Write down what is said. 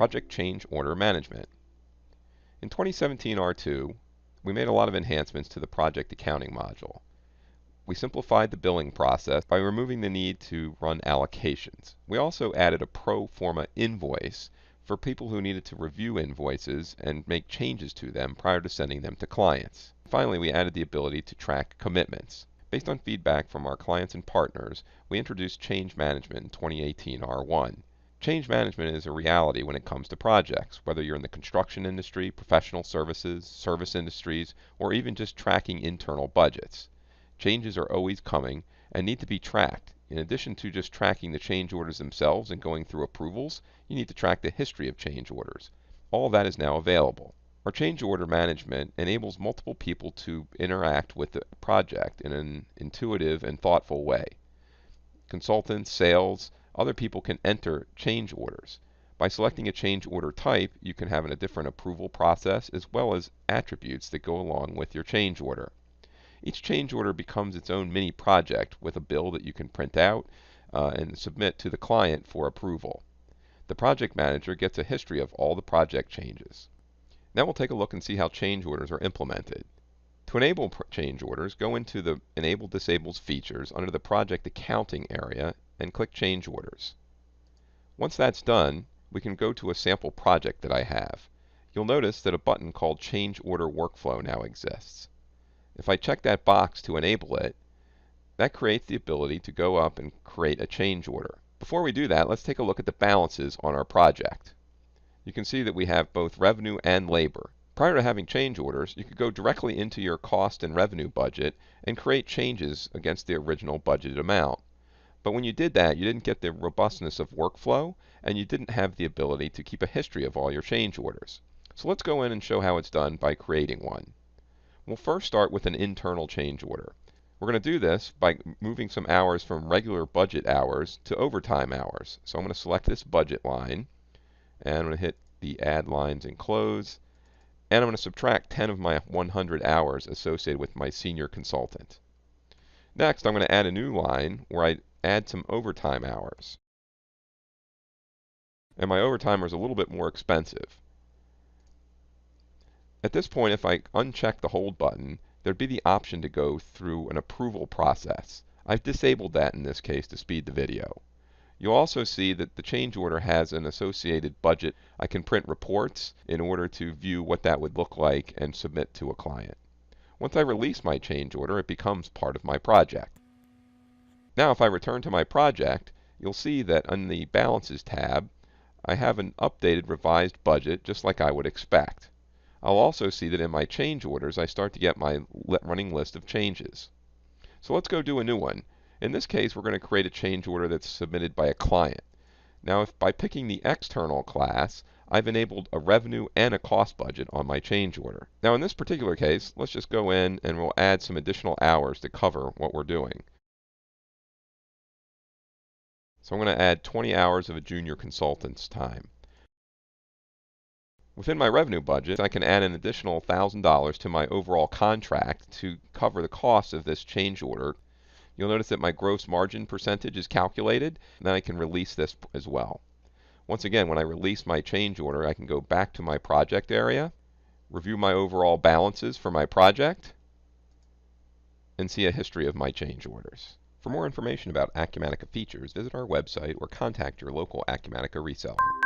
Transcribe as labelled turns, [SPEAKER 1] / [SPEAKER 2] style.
[SPEAKER 1] Project Change Order Management. In 2017 R2, we made a lot of enhancements to the project accounting module. We simplified the billing process by removing the need to run allocations. We also added a pro forma invoice for people who needed to review invoices and make changes to them prior to sending them to clients. Finally, we added the ability to track commitments. Based on feedback from our clients and partners, we introduced Change Management in 2018 R1. Change management is a reality when it comes to projects, whether you're in the construction industry, professional services, service industries, or even just tracking internal budgets. Changes are always coming and need to be tracked. In addition to just tracking the change orders themselves and going through approvals, you need to track the history of change orders. All of that is now available. Our change order management enables multiple people to interact with the project in an intuitive and thoughtful way. Consultants, sales, other people can enter change orders. By selecting a change order type, you can have a different approval process as well as attributes that go along with your change order. Each change order becomes its own mini project with a bill that you can print out and submit to the client for approval. The project manager gets a history of all the project changes. Now we'll take a look and see how change orders are implemented. To enable change orders, go into the Enable Disables features under the Project Accounting area and click Change Orders. Once that's done, we can go to a sample project that I have. You'll notice that a button called Change Order Workflow now exists. If I check that box to enable it, that creates the ability to go up and create a change order. Before we do that, let's take a look at the balances on our project. You can see that we have both revenue and labor. Prior to having change orders, you could go directly into your cost and revenue budget and create changes against the original budgeted amount. But when you did that, you didn't get the robustness of workflow, and you didn't have the ability to keep a history of all your change orders. So let's go in and show how it's done by creating one. We'll first start with an internal change order. We're going to do this by moving some hours from regular budget hours to overtime hours. So I'm going to select this budget line, and I'm going to hit the Add Lines and Close, and I'm going to subtract 10 of my 100 hours associated with my senior consultant. Next, I'm going to add a new line where I add some overtime hours. And my overtime is a little bit more expensive. At this point, if I uncheck the hold button, there'd be the option to go through an approval process. I've disabled that in this case to speed the video. You'll also see that the change order has an associated budget. I can print reports in order to view what that would look like and submit to a client. Once I release my change order, it becomes part of my project. Now if I return to my project, you'll see that on the Balances tab, I have an updated revised budget just like I would expect. I'll also see that in my change orders, I start to get my running list of changes. So let's go do a new one. In this case, we're going to create a change order that's submitted by a client. Now, if by picking the external class, I've enabled a revenue and a cost budget on my change order. Now, in this particular case, let's just go in and we'll add some additional hours to cover what we're doing. So I'm going to add 20 hours of a junior consultant's time. Within my revenue budget, I can add an additional $1,000 to my overall contract to cover the cost of this change order. You'll notice that my gross margin percentage is calculated, and then I can release this as well. Once again, when I release my change order, I can go back to my project area, review my overall balances for my project, and see a history of my change orders. For more information about Acumatica features, visit our website or contact your local Acumatica reseller.